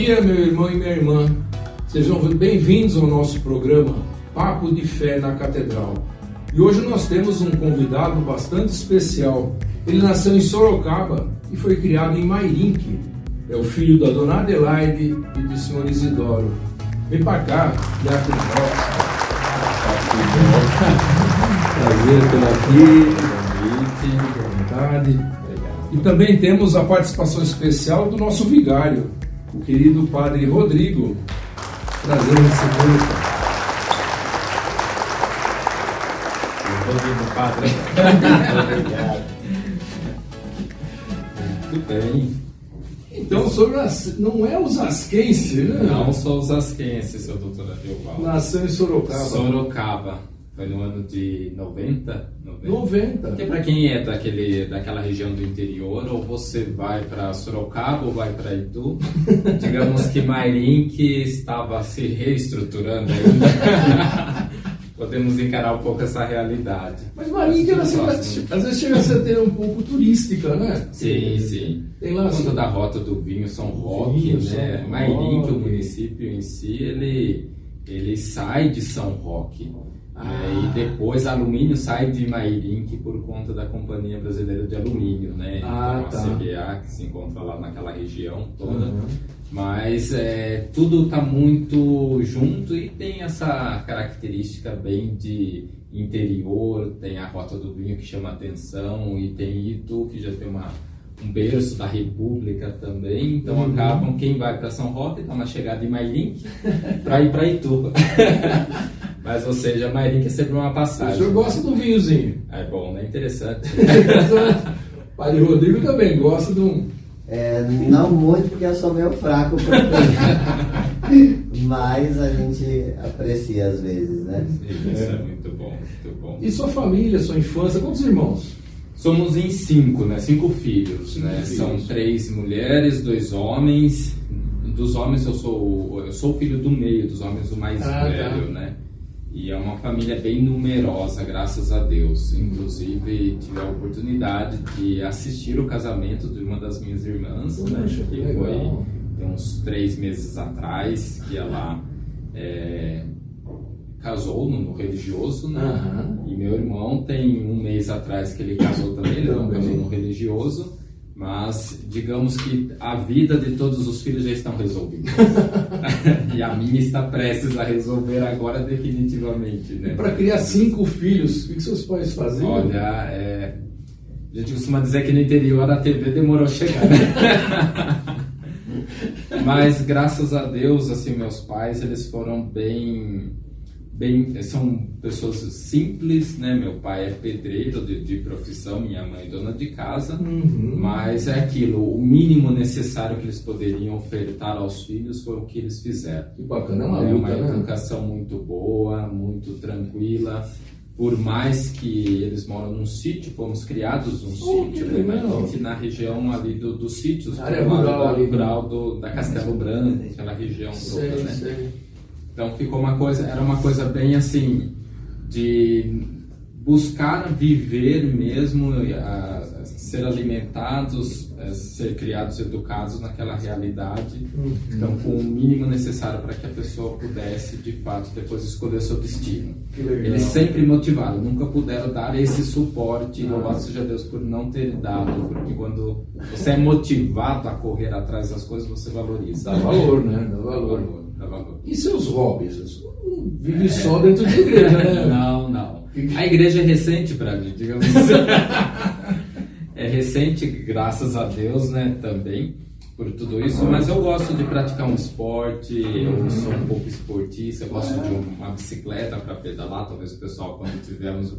dia, meu irmão e minha irmã. Sejam bem-vindos ao nosso programa Papo de Fé na Catedral. E hoje nós temos um convidado bastante especial. Ele nasceu em Sorocaba e foi criado em Mairinque. É o filho da dona Adelaide e do senhor Isidoro. Vem pra cá, Beato Rocha. Prazer tê-lo aqui. Boa vontade. E também temos a participação especial do nosso vigário, o querido Padre Rodrigo. Prazer em recebê-lo. Rodrigo, Padre. Obrigado. Muito bem. Então, sobre não é os asquense, né? Não sou os asquense, seu doutor Adilvaldo. Nasceu em Sorocaba. Sorocaba. Foi no ano de 90? 90. Porque para quem é daquela região do interior, ou você vai para Sorocaba ou vai para Itu, digamos que Mairinque estava se reestruturando ainda. Podemos encarar um pouco essa realidade. Mas Mairinque, às vezes chega a ser até um pouco turística, né? Sim, sim. Tem lá Conta da Rota do Vinho, São Roque, né? Mairinque, o município em si, ele sai de São Roque. E depois Alumínio sai de Mairinque por conta da Companhia Brasileira de Alumínio, né? Então, a CBA que se encontra lá naquela região toda. Mas tudo está muito junto e tem essa característica bem de interior. Tem a Rota do Vinho que chama atenção e tem Itu que já tem um berço da República também. Então acabam, quem vai para São Roque dá uma chegada em Mairinque para ir para Itu. Mas, ou seja, Mairinque é sempre uma passagem. O senhor gosta do vinhozinho? É bom, né? Interessante. O Padre Rodrigo também gosta de um... Não muito, porque eu sou meio fraco para vinho. Mas a gente aprecia às vezes, né? Isso é muito bom, muito bom. E sua família, sua infância, quantos irmãos? Somos em 5, né? 5 filhos, né? São 3 mulheres, 2 homens. Dos homens eu sou o filho do meio, dos homens o mais velho, né? E é uma família bem numerosa, graças a Deus. Inclusive, tive a oportunidade de assistir o casamento de uma das minhas irmãs, né? Que foi tem uns 3 meses atrás, que ela casou no religioso, né? E meu irmão tem 1 mês atrás que ele casou também, ele não casou no religioso. Mas digamos que a vida de todos os filhos já estão resolvidos. E a minha está prestes a resolver agora definitivamente, né? Para criar 5 filhos, o que seus pais faziam? Olha, a gente costuma dizer que no interior a TV demorou a chegar, né? Mas graças a Deus, assim, meus pais, eles foram são pessoas simples, né? Meu pai é pedreiro de profissão, minha mãe dona de casa, mas é aquilo, o mínimo necessário que eles poderiam ofertar aos filhos foi o que eles fizeram. Que bacana, é uma educação muito boa, muito tranquila. Por mais que eles moram num sítio, fomos criados num sítio, na região ali dos sítios, área rural da Castelo Branco, aquela região toda, né? Sei. Então era uma coisa bem assim, de buscar viver mesmo, ser alimentados, ser criados, educados naquela realidade, então com o mínimo necessário para que a pessoa pudesse, de fato, depois escolher seu destino. Eles sempre motivaram, nunca puderam dar esse suporte, louvado seja Deus por não ter dado, porque quando você é motivado a correr atrás das coisas, você valoriza. Dá valor, né? Dá valor. E seus hobbies? Vive só dentro da igreja, né? Não. A igreja é recente para mim, digamos assim. É recente, graças a Deus, né, também, por tudo isso. Mas eu gosto de praticar um esporte, eu sou um pouco esportista, eu gosto de uma bicicleta para pedalar. Talvez o pessoal, quando tivemos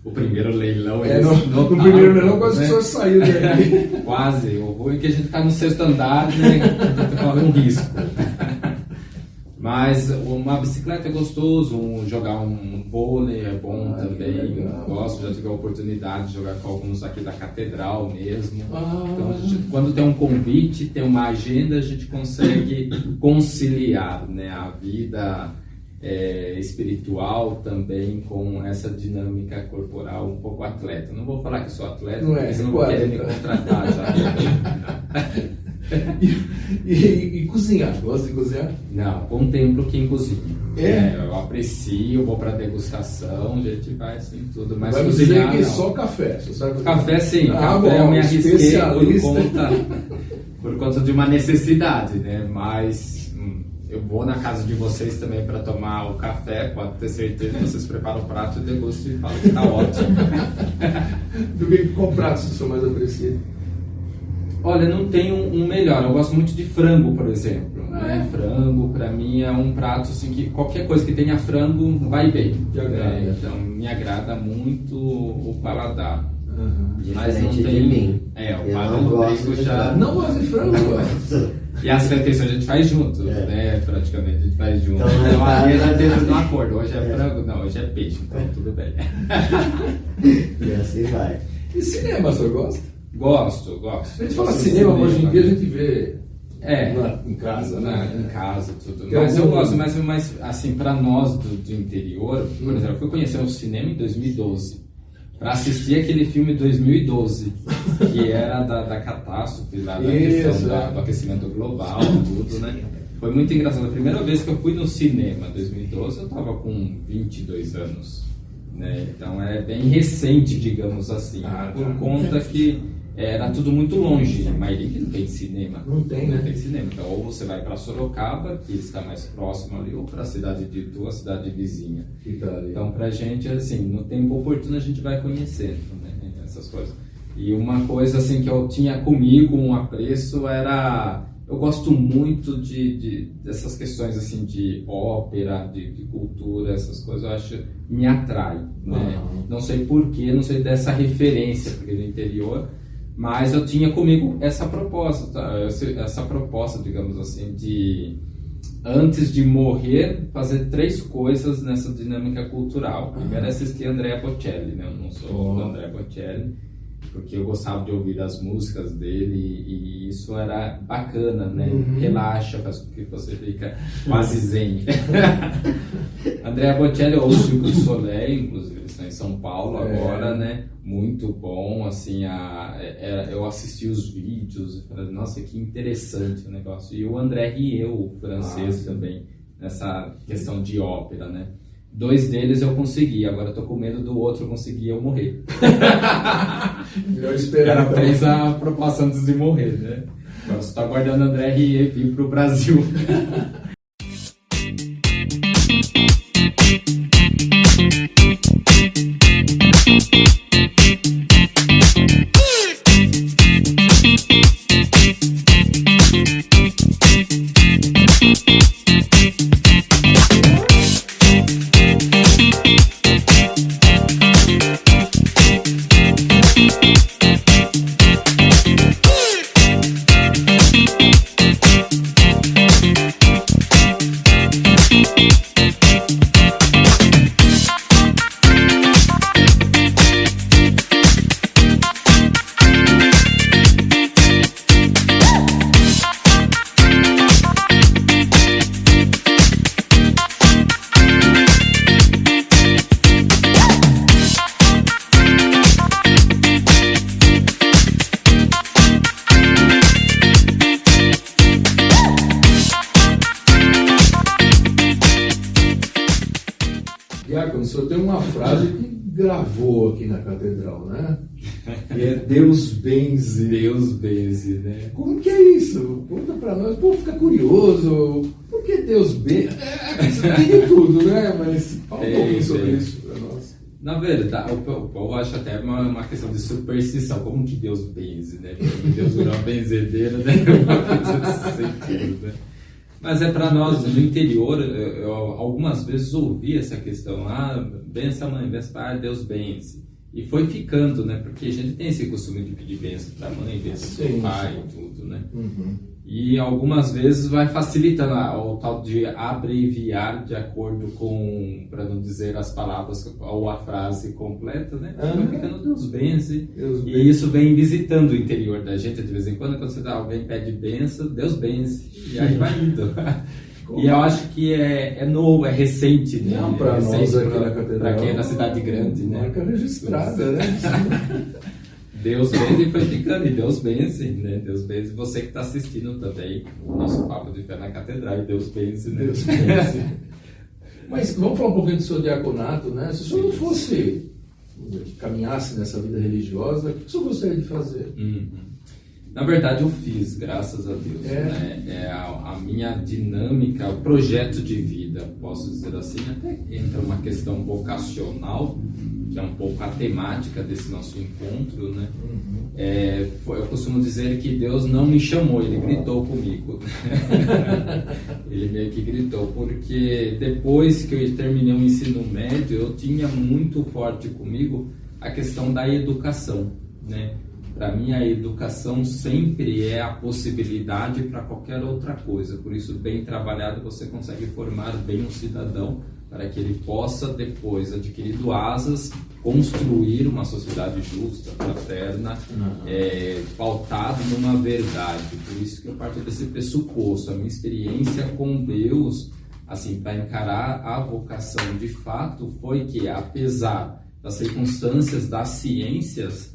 o primeiro leilão... No primeiro leilão quase que o senhor saiu daqui. Quase. O ruim é que a gente está no 6º andar, né, corre um risco. Mas uma bicicleta é gostoso, jogar um vôlei é bom também, gosto, já tive a oportunidade de jogar com alguns aqui da Catedral mesmo. Então, quando tem um convite, tem uma agenda, a gente consegue conciliar, né, a vida espiritual também com essa dinâmica corporal um pouco atleta. Não vou falar que sou atleta, porque senão vão querer me contratar já. E cozinhar, gosta de cozinhar? Não, contemplo quem cozinha. É? Eu aprecio, vou pra degustação, a gente vai assim, tudo. Mas Vai cozinhar, dizer que não. só café, você sabe fazer? Café sim, Ah, café bom, eu me arrisquei especialista. por conta de uma necessidade, né? Mas eu vou na casa de vocês também para tomar o café, pode ter certeza que vocês preparam o prato e degustam e falam que tá ótimo. Do que qual prato você só mais aprecia? Olha, não tem um melhor, eu gosto muito de frango, por exemplo. Né? Frango, para mim, é um prato assim que qualquer coisa que tenha frango vai bem. Te agrada. Então, me agrada muito o paladar. Mas não Diferente tem... de mim. O Eu padrão não gosto Rodrigo de já... frango. Não gosta de frango? Não gosto. E as refeições a gente faz junto, É. né? Praticamente, a gente faz junto. Então, Então, aí tá- nós temos um acordo. Hoje é frango, não, hoje é peixe, então tudo bem. E assim vai. E cinema, o senhor gosta? Gosto. A gente fala Gosto de cinema, hoje em dia a gente vê em casa, né? Em casa, tudo. Tem Mas eu algum- gosto, mas assim, para nós do interior, por exemplo, eu fui conhecer um cinema em 2012. Para assistir aquele filme 2012, que era da catástrofe, lá, da questão Isso, do aquecimento global, tudo, né? Foi muito engraçado. A primeira vez que eu fui no cinema, 2012, eu estava com 22 anos. Né? Então é bem recente, digamos assim, por conta que era tudo muito longe. Mairink não tem cinema. Não tem, né? Não tem cinema. Então, ou você vai para Sorocaba, que está mais próximo ali, ou para a cidade de Itu, a cidade vizinha. Que tá ali. Então, pra gente, assim, no tempo oportuno a gente vai conhecendo, né, essas coisas. E uma coisa, assim, que eu tinha comigo, um apreço, era... Eu gosto muito dessas questões, assim, de ópera, de cultura, essas coisas, eu acho, me atrai, né? Não sei porquê, não sei dessa referência, porque no interior... Mas eu tinha comigo essa proposta, digamos assim, de... Antes de morrer, fazer 3 coisas nessa dinâmica cultural. Primeiro, assistir Andrea Bocelli, né? Eu não sou do Andrea Bocelli, porque eu gostava de ouvir as músicas dele e isso era bacana, né? Relaxa, faz com que você fica quase zen. Andrea Bocelli ou o Cirque du Soleil, inclusive, eles estão em São Paulo agora, né? Muito bom, assim, eu assisti os vídeos e falei, nossa, que interessante o negócio. E o André Rieu, o francês também, nessa questão de ópera, né? 2 deles eu consegui, agora eu tô com medo do outro conseguir eu morrer. Melhor esperar. Ela então. fez a proposta antes de morrer, né? Agora você tá aguardando André Rieu vir pro Brasil. Diácono, o senhor tem uma frase que gravou aqui na catedral, né? E é Deus benze. Deus benze, né? Como que é isso? Conta pra nós. O povo fica curioso. Por que Deus benze? Tem de tudo, né? Mas fala um pouquinho sobre isso pra nós. Na verdade, o povo acha até uma questão de superstição. Como que Deus benze, né? Porque Deus virou uma benzedeira, né? Uma coisa desse sentido, né? Mas é para nós, no interior, eu algumas vezes ouvi essa questão, bença mãe, bença pai, Deus benze. E foi ficando, né? Porque a gente tem esse costume de pedir bênção para a mãe, bênção para o pai e tudo, né? E algumas vezes vai facilitando o tal de abreviar de acordo com, para não dizer as palavras ou a frase completa, né? Vai ficando Deus benze. E isso vem visitando o interior da gente de vez em quando você alguém pede bênção, Deus benze. E aí vai indo. E eu acho que é novo, é recente, né? Não, para nós aqui na Para catedral. quem é da cidade grande, né? Marca registrada, né? Deus benze e foi ficando, e Deus benze, né? Deus benze você que está assistindo também o nosso Papo de Fé na Catedral, e Deus benze, né? Deus benze. Mas vamos falar um pouquinho do seu diaconato, né? Se o senhor não fosse, caminhasse nessa vida religiosa, o que o senhor gostaria de fazer? Na verdade eu fiz, graças a Deus, né? A minha dinâmica, o projeto de vida, posso dizer assim, até entra uma questão vocacional, que é um pouco a temática desse nosso encontro, né? Eu costumo dizer que Deus não me chamou, Ele gritou comigo. Ele meio que gritou, porque depois que eu terminei o ensino médio, eu tinha muito forte comigo a questão da educação, né? Para mim, a educação sempre é a possibilidade para qualquer outra coisa. Por isso, bem trabalhado, você consegue formar bem um cidadão para que ele possa, depois, adquirido asas, construir uma sociedade justa, fraterna, pautada numa verdade. Por isso que eu parto desse pressuposto. A minha experiência com Deus, assim, para encarar a vocação de fato, foi que, apesar das circunstâncias das ciências,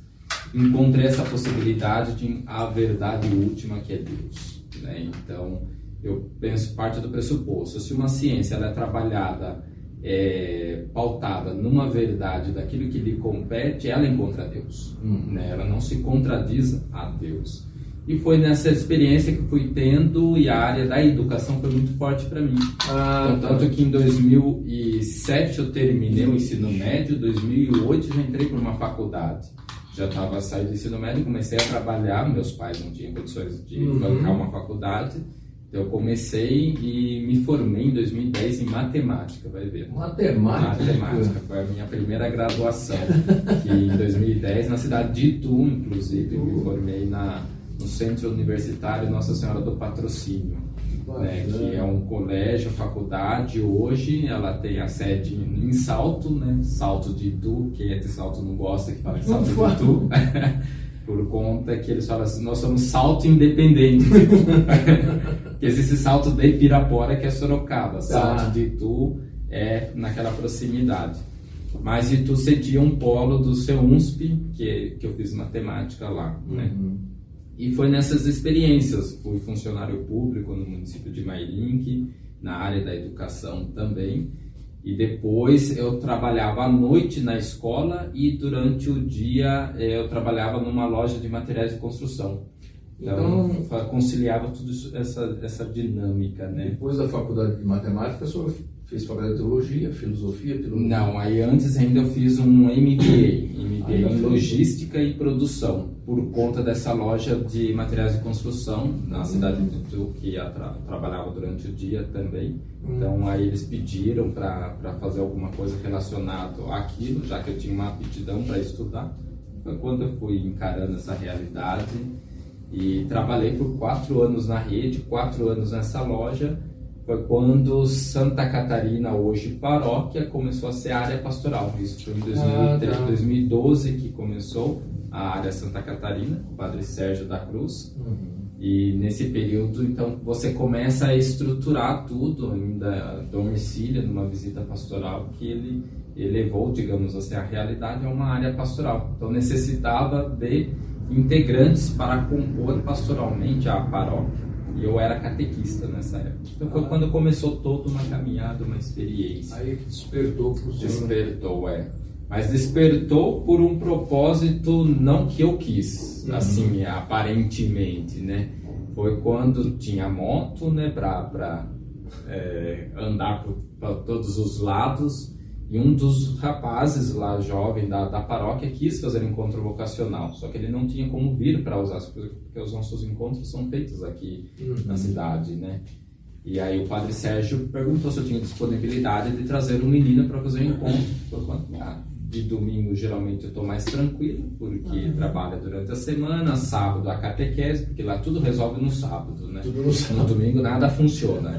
encontrei essa possibilidade de a verdade última, que é Deus, né? Então eu penso, parte do pressuposto, se uma ciência ela é trabalhada, pautada numa verdade daquilo que lhe compete, ela encontra Deus, né? Ela não se contradiz a Deus. E foi nessa experiência que fui tendo, e a área da educação foi muito forte para mim. Tanto que em 2007 eu terminei o ensino médio, em 2008 já entrei para uma faculdade. Já estava saindo do ensino médio, comecei a trabalhar, meus pais não tinham condições de bancar uma faculdade, então eu comecei e me formei em 2010 em matemática, vai ver. Matemática, foi a minha primeira graduação, que em 2010, na cidade de Itu, inclusive, me formei no Centro Universitário Nossa Senhora do Patrocínio, né, que é um colégio, faculdade. Hoje ela tem a sede em Salto, né, Salto de Itu. Quem é de Salto não gosta que fala de Salto de Itu, por conta que eles falam assim, nós somos Salto independente. Existe Salto de Pirapora, que é Sorocaba. Salto de Itu é naquela proximidade. Mas Itu cedia um polo do CEUNSP, que eu fiz matemática lá, né? E foi nessas experiências, fui funcionário público no município de Mairinque, na área da educação também, e depois eu trabalhava à noite na escola e durante o dia eu trabalhava numa loja de materiais de construção. Então conciliava tudo isso, essa dinâmica, né? Depois da faculdade de matemática, o senhor fez faculdade de teologia, filosofia? Não, aí antes ainda eu fiz um MBA em logística e produção, por conta dessa loja de materiais de construção na cidade de Itu, que trabalhava durante o dia também. Então aí eles pediram para fazer alguma coisa relacionada àquilo, já que eu tinha uma aptidão para estudar. Foi quando eu fui encarando essa realidade e trabalhei por 4 anos na rede, 4 anos nessa loja. Foi quando Santa Catarina, hoje paróquia, começou a ser a área pastoral. Isso foi em 2012 que começou a área Santa Catarina, o Padre Sérgio da Cruz. E nesse período, então, você começa a estruturar tudo, ainda domicília, numa visita pastoral, que ele elevou, digamos assim, a realidade a uma área pastoral. Então necessitava de integrantes para compor pastoralmente a paróquia. E eu era catequista nessa época. Então foi quando começou toda uma caminhada, uma experiência. Aí que despertou para o senhor. Despertou, Mas despertou por um propósito não que eu quis, assim, aparentemente, né? Foi quando tinha moto, né, para andar para todos os lados. E um dos rapazes lá, jovem da paróquia, quis fazer um encontro vocacional. Só que ele não tinha como vir para Osasco, porque os nossos encontros são feitos aqui na cidade, né? E aí o Padre Sérgio perguntou se eu tinha disponibilidade de trazer um menino para fazer um encontro. Por quanto? De domingo, geralmente, eu estou mais tranquilo, porque trabalho durante a semana, sábado a catequese, porque lá tudo resolve no sábado, né? No domingo nada funciona.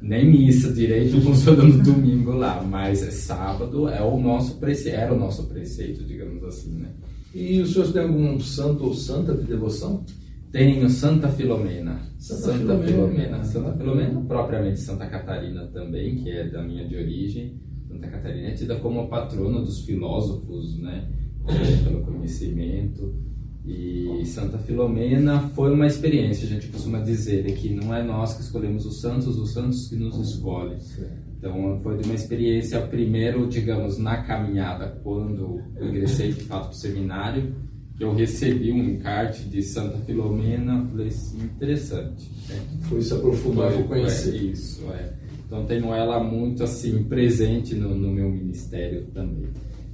Nem missa direito funciona no domingo lá, mas sábado era o nosso preceito, digamos assim, né? E os senhores têm algum santo ou santa de devoção? Tenho Santa Filomena. Santa Filomena, propriamente Santa Catarina também, que é da minha de origem. Santa Catarina é tida como a patrona dos filósofos, né? pelo conhecimento. E Santa Filomena foi uma experiência, a gente costuma dizer que não é nós que escolhemos os santos que nos escolhem. Então foi uma experiência, primeiro, digamos, na caminhada, quando eu ingressei de fato para o seminário, que eu recebi um encarte de Santa Filomena, falei assim, interessante. Né? Foi se aprofundar, vou conhecer. Isso, é. Então tenho ela muito assim, presente no meu ministério também.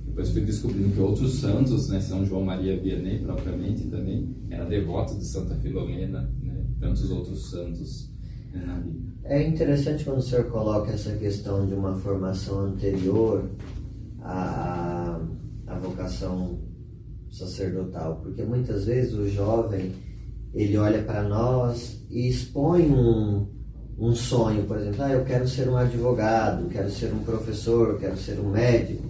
Depois fui descobrindo que outros santos, né, São João Maria Vianney propriamente também, era devoto de Santa Filomena, né, tantos outros santos, né, na Bíblia. É interessante quando o senhor coloca essa questão de uma formação anterior à vocação sacerdotal, porque muitas vezes o jovem, ele olha para nós e expõe um sonho, por exemplo, eu quero ser um advogado, quero ser um professor, quero ser um médico,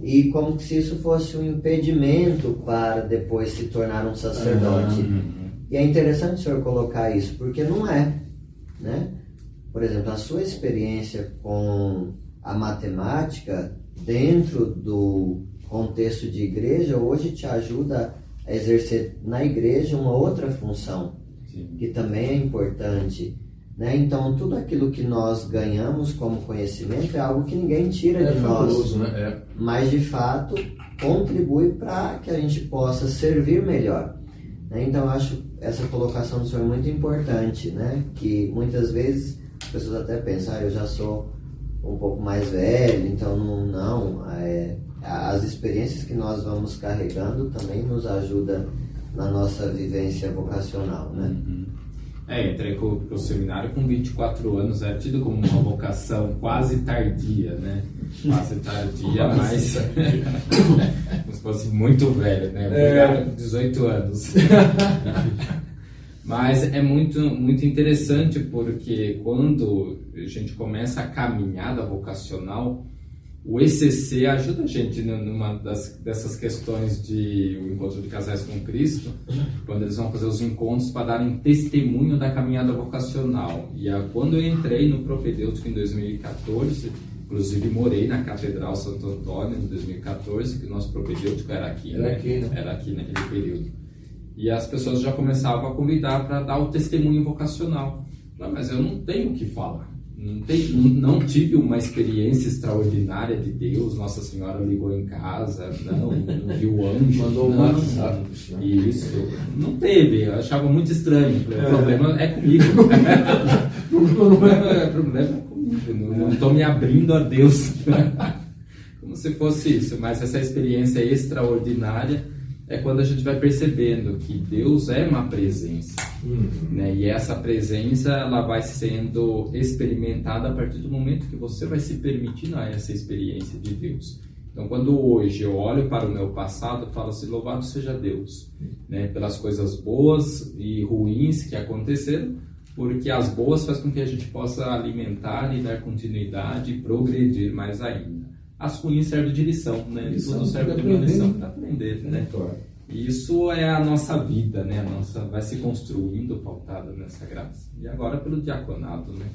e como se isso fosse um impedimento para depois se tornar um sacerdote. E é interessante o senhor colocar isso, porque não é, né? Por exemplo, a sua experiência com a matemática dentro do contexto de igreja hoje te ajuda a exercer na igreja uma outra função, que também é importante. Né? Então, tudo aquilo que nós ganhamos como conhecimento é algo que ninguém tira de nós, né? Mas, de fato, contribui para que a gente possa servir melhor. Né? Então, eu acho essa colocação do senhor muito importante, né? Que muitas vezes as pessoas até pensam, eu já sou um pouco mais velho, então não. As experiências que nós vamos carregando também nos ajudam na nossa vivência vocacional, né? Entrei pro seminário com 24 anos, era tido como uma vocação quase tardia, né? Quase tardia, mas como se fosse muito velho, né? Obrigado, 18 anos. Mas é muito, muito interessante porque quando a gente começa a caminhada vocacional, o ECC ajuda a gente numa dessas questões de o encontro de casais com Cristo, quando eles vão fazer os encontros para darem testemunho da caminhada vocacional. E quando eu entrei no propedêutico em 2014, inclusive morei na Catedral Santo Antônio em 2014, que o nosso propedêutico era aqui, né? Era aqui naquele período. E as pessoas já começavam a convidar para dar o testemunho vocacional. Mas eu não tenho o que falar. Não tive uma experiência extraordinária de Deus, Nossa Senhora ligou em casa, não viu anjo, mandou um WhatsApp. Isso, não teve, eu achava muito estranho. O problema é comigo. O problema é comigo, não estou me abrindo a Deus. Como se fosse isso, mas essa experiência extraordinária é quando a gente vai percebendo que Deus é uma presença, né? E essa presença ela vai sendo experimentada a partir do momento que você vai se permitindo a essa experiência de Deus. Então, quando hoje eu olho para o meu passado, eu falo assim, louvado seja Deus, né? Pelas coisas boas e ruins que aconteceram, porque as boas fazem com que a gente possa alimentar e dar continuidade e progredir mais ainda. As ruins servem de lição, né? Tudo serve de lição para aprender, né? E isso é a nossa vida, né? A nossa vai se construindo pautada nessa graça. E agora pelo diaconato, né?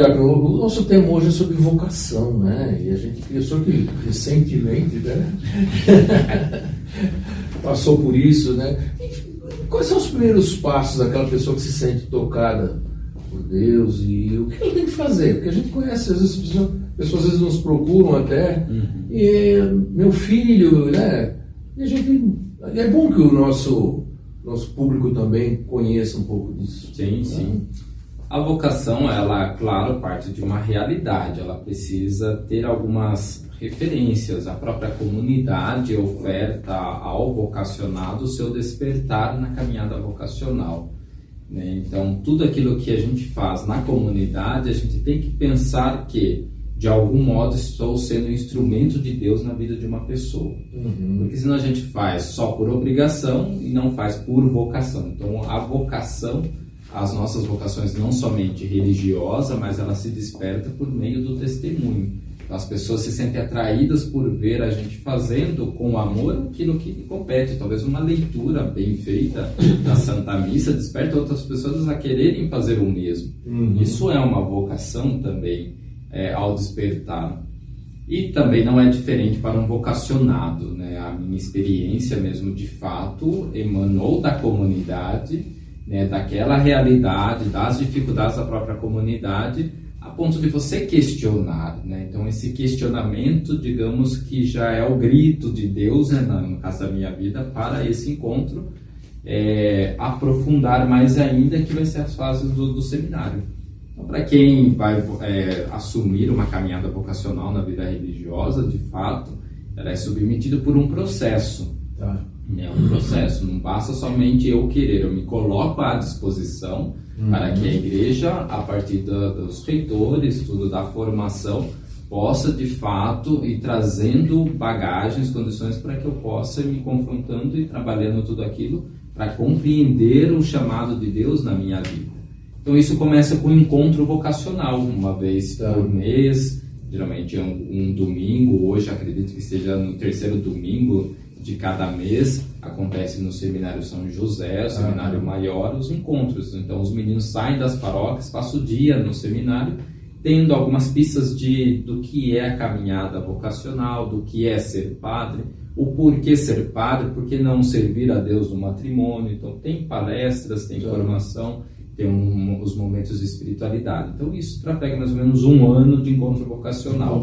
O nosso tema hoje é sobre vocação, né? E a gente pensou que recentemente, né? Passou por isso, né? E quais são os primeiros passos daquela pessoa que se sente tocada por Deus e o que ela tem que fazer? Porque a gente conhece, às vezes, pessoas às vezes nos procuram até, e meu filho, né? E a gente, é bom que o nosso público também conheça um pouco disso. Sim, né? Sim. A vocação, ela, claro, parte de uma realidade, ela precisa ter algumas referências. A própria comunidade oferta ao vocacionado o seu despertar na caminhada vocacional. né? Então, tudo aquilo que a gente faz na comunidade, a gente tem que pensar que, de algum modo, estou sendo um instrumento de Deus na vida de uma pessoa. Porque senão a gente faz só por obrigação e não faz por vocação. Então, a vocação, as nossas vocações não somente religiosa, mas ela se desperta por meio do testemunho. Então, as pessoas se sentem atraídas por ver a gente fazendo com amor aquilo que compete. Talvez uma leitura bem feita da Santa Missa desperta outras pessoas a quererem fazer o mesmo. Isso é uma vocação também, ao despertar. E também não é diferente para um vocacionado, né? A minha experiência mesmo, de fato, emanou da comunidade, né? Daquela realidade, das dificuldades da própria comunidade, a ponto de você questionar, né? Então, esse questionamento, digamos que já é o grito de Deus, né? No caso da minha vida, para esse encontro, aprofundar mais ainda, que vai ser as fases do seminário. Então, para quem vai assumir uma caminhada vocacional na vida religiosa, de fato, ela é submetida por um processo. Tá. Um processo, não basta somente eu querer, eu me coloco à disposição para que a igreja, a partir dos reitores, tudo da formação, possa de fato ir trazendo bagagens, condições para que eu possa ir me confrontando e trabalhando tudo aquilo para compreender o chamado de Deus na minha vida. Então isso começa com um encontro vocacional, uma vez por mês, geralmente é um domingo. Hoje acredito que seja no terceiro domingo de cada mês, acontece no Seminário São José, o Seminário Maior, os encontros. Então os meninos saem das paróquias, passam o dia no seminário, tendo algumas pistas do que é a caminhada vocacional, do que é ser padre, o porquê ser padre, por que não servir a Deus no matrimônio. Então tem palestras, tem formação, tem os momentos de espiritualidade. Então isso trafega mais ou menos um ano de encontro vocacional.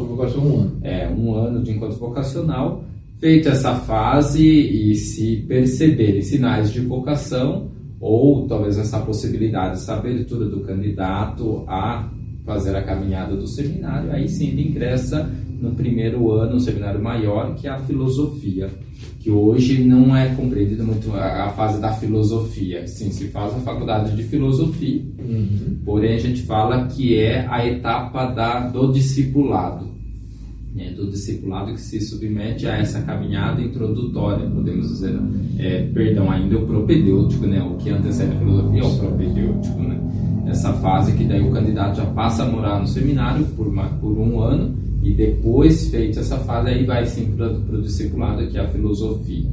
Um ano de encontro vocacional. Feita essa fase e se perceberem sinais de vocação, ou talvez essa possibilidade, essa abertura do candidato a fazer a caminhada do seminário, aí sim ele ingressa no primeiro ano, no seminário maior, que é a filosofia, que hoje não é compreendida muito a fase da filosofia. Sim, se faz a faculdade de filosofia, porém a gente fala que é a etapa do discipulado. Do discipulado que se submete a essa caminhada introdutória, podemos dizer, ainda o propedêutico, né? O que antecede a filosofia é o propedêutico, né? Essa fase que daí o candidato já passa a morar no seminário por um ano, e depois, feita essa fase, aí vai sim para o discipulado, que é a filosofia.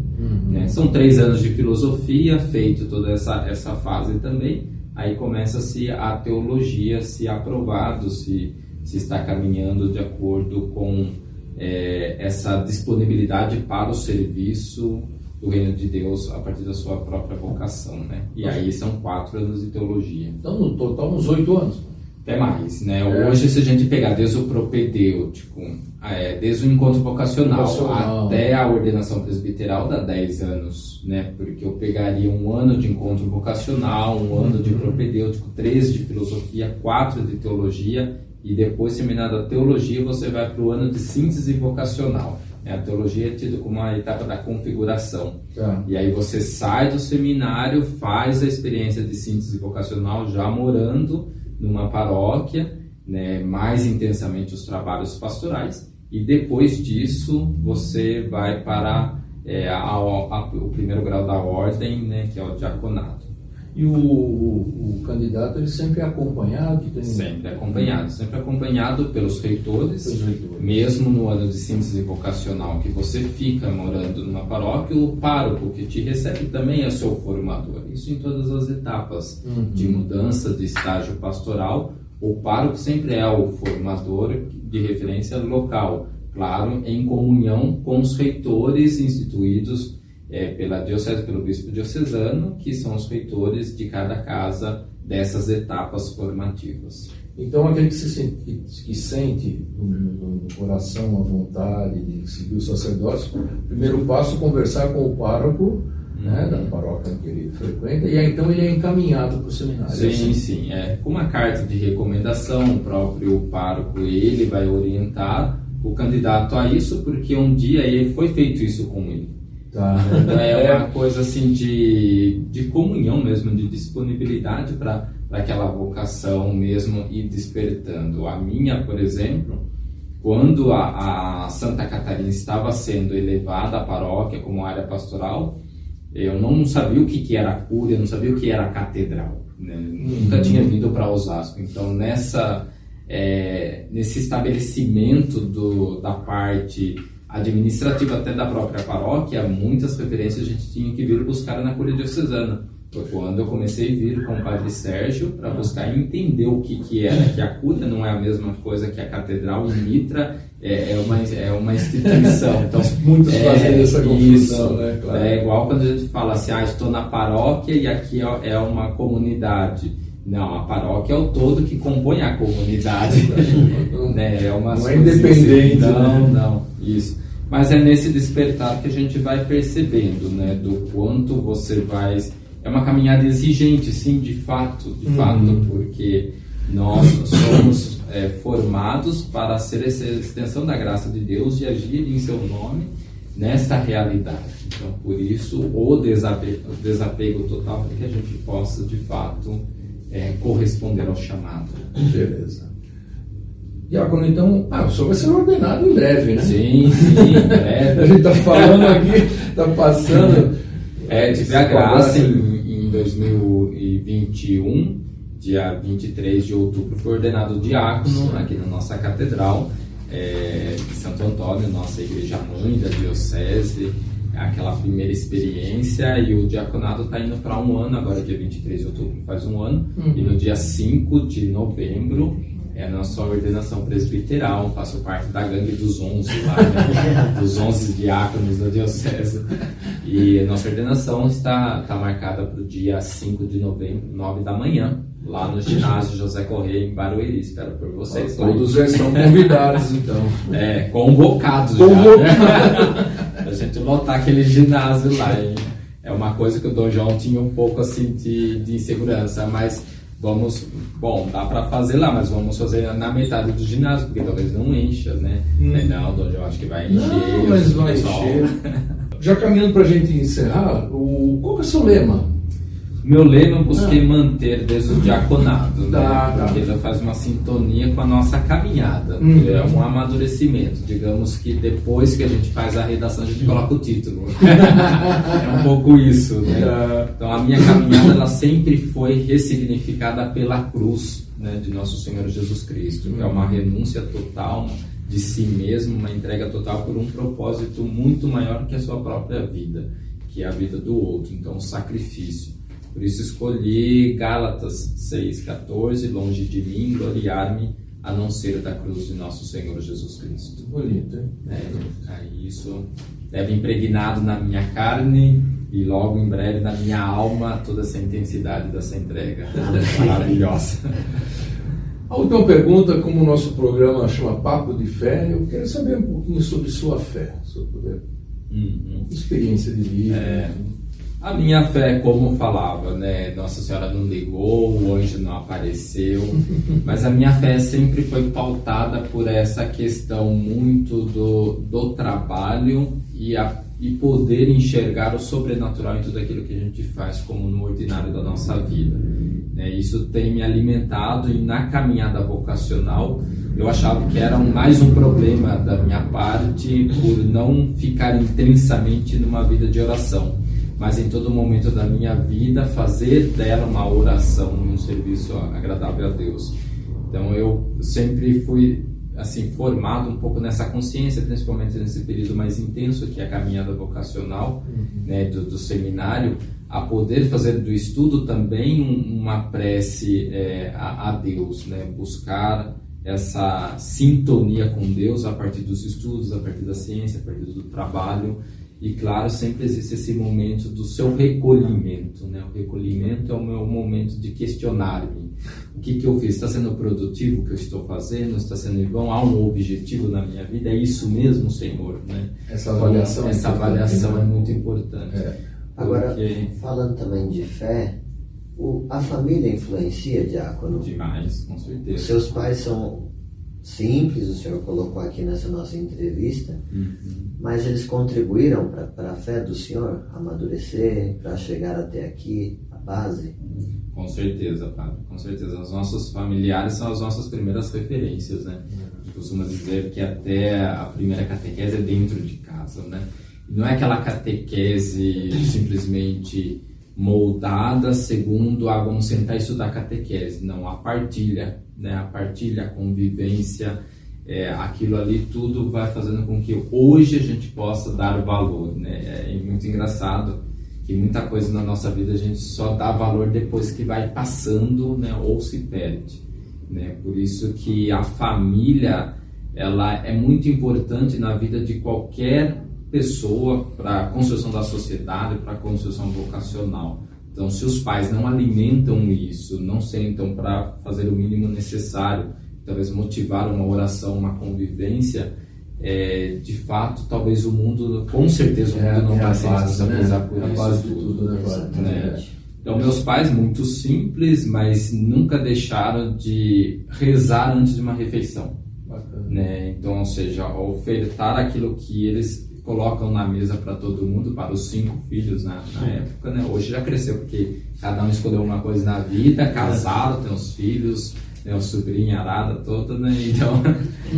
Né? São 3 anos de filosofia, feito toda essa fase também, aí começa-se a teologia, se aprovado, se está caminhando de acordo com essa disponibilidade para o serviço do reino de Deus a partir da sua própria vocação, né? E aí são 4 anos de teologia. Então, no total, uns 8 anos. Até mais, né? Hoje, se a gente pegar desde o propedêutico, desde o encontro vocacional até a ordenação presbiteral, dá 10 anos, né? Porque eu pegaria um ano de encontro vocacional, um ano de propedêutico, 3 de filosofia, 4 de teologia, e depois, terminada a teologia, você vai para o ano de síntese vocacional. A teologia é tida como uma etapa da configuração. E aí você sai do seminário, faz a experiência de síntese vocacional já morando numa paróquia, né, mais intensamente os trabalhos pastorais, e depois disso você vai para o primeiro grau da ordem, né, que é o diaconato. E o candidato, ele sempre é acompanhado? Sempre acompanhado pelos reitores, mesmo no ano de síntese vocacional, que você fica morando numa paróquia, o pároco que te recebe também é seu formador. Isso em todas as etapas de mudança de estágio pastoral, o pároco sempre é o formador de referência local, claro, em comunhão com os reitores instituídos pela diocese, pelo bispo diocesano, que são os reitores de cada casa dessas etapas formativas. Então, aquele que sente no coração a vontade de seguir o sacerdócio, o primeiro passo é conversar com o pároco, né, da paróquia que ele frequenta, e aí então ele é encaminhado para o seminário. Sim. Com uma carta de recomendação, o próprio pároco ele vai orientar o candidato a isso, porque um dia foi feito isso com ele. Tá. Então é uma coisa assim de comunhão mesmo, de disponibilidade para aquela vocação mesmo ir despertando. A minha, por exemplo, quando a Santa Catarina estava sendo elevada à paróquia como área pastoral, eu não sabia o que era a cúria, não sabia o que era a catedral, né? Nunca tinha vindo para Osasco. Então nesse estabelecimento da parte administrativa até da própria paróquia, muitas referências a gente tinha que vir buscar na Cúria Diocesana. Foi quando eu comecei a vir com o Padre Sérgio para buscar entender o que era, que a Cúria não é a mesma coisa que a Catedral, e Mitra é uma instituição. Então, muitos fazem essa confusão, isso, né? Claro. É igual quando a gente fala assim, estou na paróquia e aqui é uma comunidade. Não, a paróquia é o todo que compõe a comunidade. Né? Não é independente. Assim, não, isso. Mas é nesse despertar que a gente vai percebendo, né, do quanto você vai... É uma caminhada exigente, sim, de fato, porque nós somos formados para ser essa extensão da graça de Deus e agir em seu nome nesta realidade. Então, por isso, o desapego total, para que a gente possa, de fato, corresponder ao chamado. Beleza. Diácono, então, o senhor vai ser ordenado em breve, né? Sim, em breve. A gente está falando aqui, está passando. Tive a graça em 2021, dia 23 de outubro, foi ordenado diácono aqui na nossa catedral de Santo Antônio, nossa igreja mãe da diocese, aquela primeira experiência, e o diaconado está indo para 1 ano, agora dia 23 de outubro faz 1 ano, e no dia 5 de novembro é a nossa ordenação presbiteral. Faço parte da gangue dos 11 lá, né? Dos 11 diáconos da diocese. E a nossa ordenação está marcada para o dia 5 de novembro, 9 da manhã, lá no ginásio José Correia, em Barueri. Espero por vocês. Todos já estão convidados, então. Convocados já. Né? A gente lotar aquele ginásio lá. Hein? É uma coisa que o Dom João tinha um pouco assim de insegurança, mas dá para fazer lá, mas vamos fazer na metade do ginásio, porque talvez não encha, né? Não, Dom João, acho que vai encher. Não, mas vai encher. Já caminhando para a gente encerrar, qual é o seu lema? Meu lema eu busquei manter desde o diaconado, né? Porque ele faz uma sintonia com a nossa caminhada. É um amadurecimento. Digamos que depois que a gente faz a redação, a gente coloca o título. É um pouco isso, né? Então a minha caminhada ela sempre foi ressignificada pela cruz, né, de Nosso Senhor Jesus Cristo. É uma renúncia total de si mesmo, uma entrega total por um propósito muito maior que a sua própria vida, que é a vida do outro. Então o sacrifício. Por isso escolhi Gálatas 6,14, longe de mim gloriar-me a não ser da cruz de nosso Senhor Jesus Cristo. Bonito, hein? Aí isso deve impregnado na minha carne e logo em breve na minha alma toda essa intensidade dessa entrega maravilhosa. A última pergunta, como o nosso programa chama Papo de Fé, eu quero saber um pouquinho sobre sua fé, sobre experiência de vida. A minha fé, como falava, né? Nossa Senhora não ligou, o anjo não apareceu, mas a minha fé sempre foi pautada por essa questão muito do trabalho e poder enxergar o sobrenatural em tudo aquilo que a gente faz, como no ordinário da nossa vida. Isso tem me alimentado, e na caminhada vocacional eu achava que era mais um problema da minha parte por não ficar intensamente numa vida de oração, mas em todo momento da minha vida fazer dela uma oração, um serviço agradável a Deus. Então eu sempre fui assim formado um pouco nessa consciência, principalmente nesse período mais intenso que é a caminhada vocacional, né, do seminário, a poder fazer do estudo também uma prece a Deus, né, buscar essa sintonia com Deus a partir dos estudos, a partir da ciência, a partir do trabalho. E claro, sempre existe esse momento do seu recolhimento, né? O recolhimento é o meu momento de questionar-me. O que eu fiz? Está sendo produtivo o que eu estou fazendo? Está sendo em vão? Há um objetivo na minha vida? É isso mesmo, Senhor? Né? Essa avaliação, avaliação é muito importante. Agora, falando também de fé, a família influencia, diácono? Demais, com certeza. Seus pais simples, o senhor colocou aqui nessa nossa entrevista, mas eles contribuíram para a fé do senhor amadurecer, para chegar até aqui, a base? Com certeza, padre, com certeza. Os nossos familiares são as nossas primeiras referências, né? A gente costuma dizer que até a primeira catequese é dentro de casa, né? Não é aquela catequese simplesmente moldada segundo, vamos sentar e estudar catequese. Não, a partilha, né? A partilha, a convivência, aquilo ali tudo vai fazendo com que hoje a gente possa dar valor, né? É muito engraçado que muita coisa na nossa vida a gente só dá valor depois que vai passando, né? Ou se perde, né? Por isso que a família, ela é muito importante na vida de qualquer pessoa para a construção da sociedade, para a construção vocacional. Então, se os pais não alimentam isso, não sentam para fazer o mínimo necessário, talvez motivar uma oração, uma convivência, de fato, talvez o mundo, com certeza, o mundo não vai ser responsabilizar por isso tudo. Né? Então, meus pais, muito simples, mas nunca deixaram de rezar antes de uma refeição. Né? Então, ou seja, ofertar aquilo que eles colocam na mesa para todo mundo, para os 5 filhos na época, né? Hoje já cresceu, porque cada um escolheu uma coisa na vida, casado, tem os filhos, tem o sobrinho, a arada toda, né? Então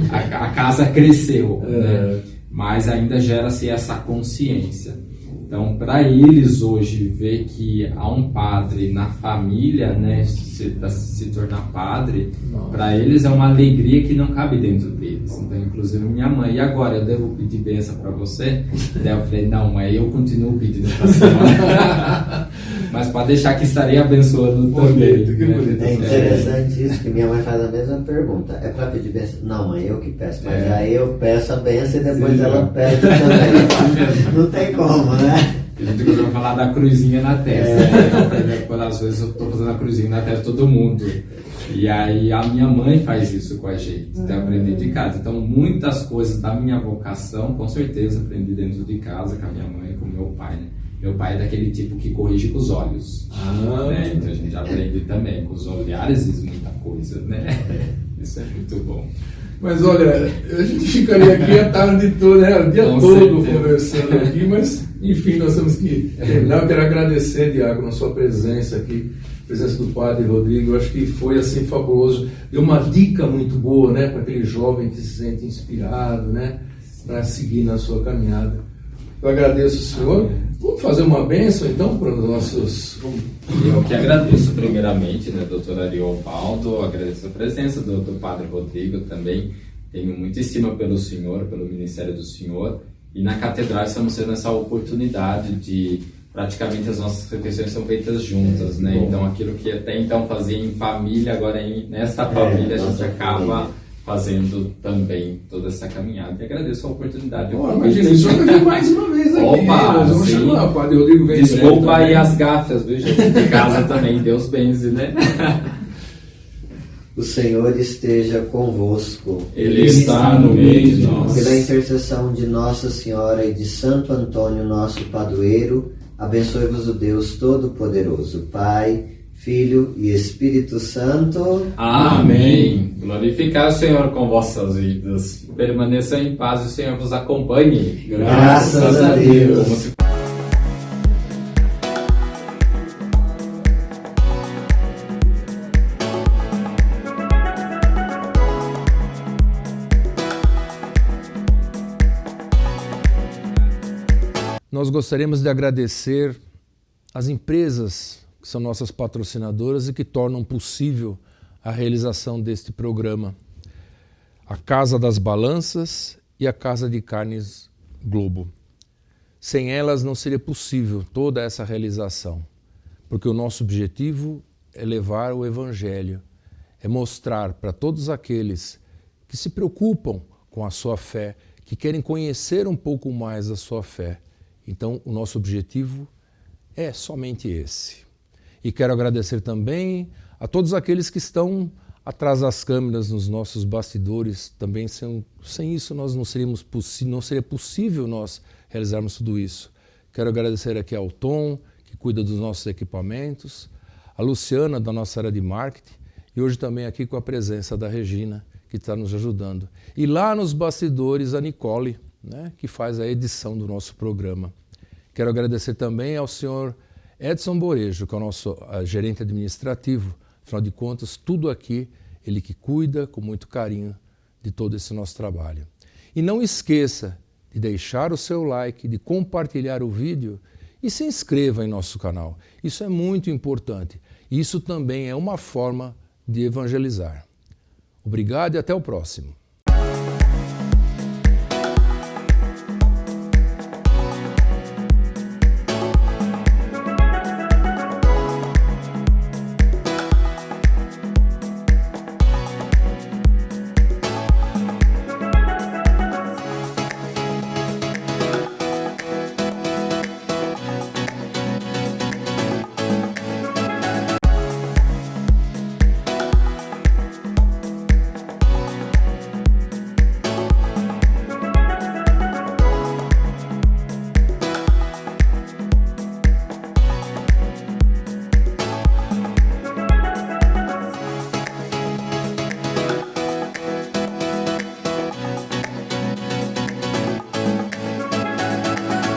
a casa cresceu, né? Mas ainda gera-se essa consciência. Então, para eles hoje ver que há um padre na família, né, se tornar padre, para eles é uma alegria que não cabe dentro deles. Então, inclusive minha mãe, e agora eu devo pedir bênção para você? Daí eu falei, não, mãe, eu continuo pedindo para a senhora. Mas para deixar que estarei abençoando também. É interessante isso, que minha mãe faz a mesma pergunta. É para pedir bênção? Não, mãe, eu que peço. Mas aí eu peço a bênção e depois ela pede também. Não tem como, né? A gente costuma falar da cruzinha na testa. Então, às vezes eu estou fazendo a cruzinha na testa de todo mundo. E aí a minha mãe faz isso com a gente, então eu aprendi de casa. Então muitas coisas da minha vocação, com certeza aprendi dentro de casa com a minha mãe e com o meu pai, né? Meu pai é daquele tipo que corrige com os olhos, né? Então a gente aprende também, com os olhares diz muita coisa, né? Isso é muito bom. Mas olha, a gente ficaria aqui a tarde toda, né? O dia Com todo certeza. conversando aqui, mas enfim, nós temos que terminar. Eu quero agradecer, Diácono, a sua presença aqui, a presença do Padre Rodrigo. Eu acho que foi assim fabuloso. Deu uma dica muito boa, né, para aquele jovem que se sente inspirado, né, para seguir na sua caminhada. Eu agradeço o senhor. Vamos fazer uma bênção então para os nossos. Eu que agradeço primeiramente, né, doutor Ariovaldo, agradeço a presença do Padre Rodrigo também. Tenho muita estima pelo senhor, pelo ministério do senhor. E na catedral estamos tendo essa oportunidade de, praticamente as nossas refeições são feitas juntas, né? Então aquilo que até então fazia em família, agora nesta família a gente acaba fazendo também toda essa caminhada. E agradeço a oportunidade. Imagina, isso aqui mais uma vez aqui. Opa, Nós vamos sim. chamar o Padre Rodrigo. Vem Desculpa aí as gafas, viu, gente? De casa também, Deus benze, né? O Senhor esteja convosco. Ele está no meio de nós. Pela intercessão de Nossa Senhora e de Santo Antônio, nosso padroeiro, abençoe-vos o Deus Todo-Poderoso, Pai, Filho e Espírito Santo. Amém. Glorificar o Senhor com vossas vidas. Permaneçam em paz e o Senhor vos acompanhe. Graças a Deus. Nós gostaríamos de agradecer as empresas que são nossas patrocinadoras e que tornam possível a realização deste programa. A Casa das Balanças e a Casa de Carnes Globo. Sem elas não seria possível toda essa realização, porque o nosso objetivo é levar o Evangelho, é mostrar para todos aqueles que se preocupam com a sua fé, que querem conhecer um pouco mais da sua fé. Então, o nosso objetivo é somente esse. E quero agradecer também a todos aqueles que estão atrás das câmeras, nos nossos bastidores. Também sem isso não seria possível nós realizarmos tudo isso. Quero agradecer aqui ao Tom, que cuida dos nossos equipamentos, a Luciana, da nossa área de marketing, e hoje também aqui com a presença da Regina, que está nos ajudando. E lá nos bastidores, a Nicole, né, que faz a edição do nosso programa. Quero agradecer também ao senhor Edson Borejo, que é o nosso gerente administrativo. Afinal de contas, tudo aqui, ele que cuida com muito carinho de todo esse nosso trabalho. E não esqueça de deixar o seu like, de compartilhar o vídeo e se inscreva em nosso canal. Isso é muito importante. Isso também é uma forma de evangelizar. Obrigado e até o próximo.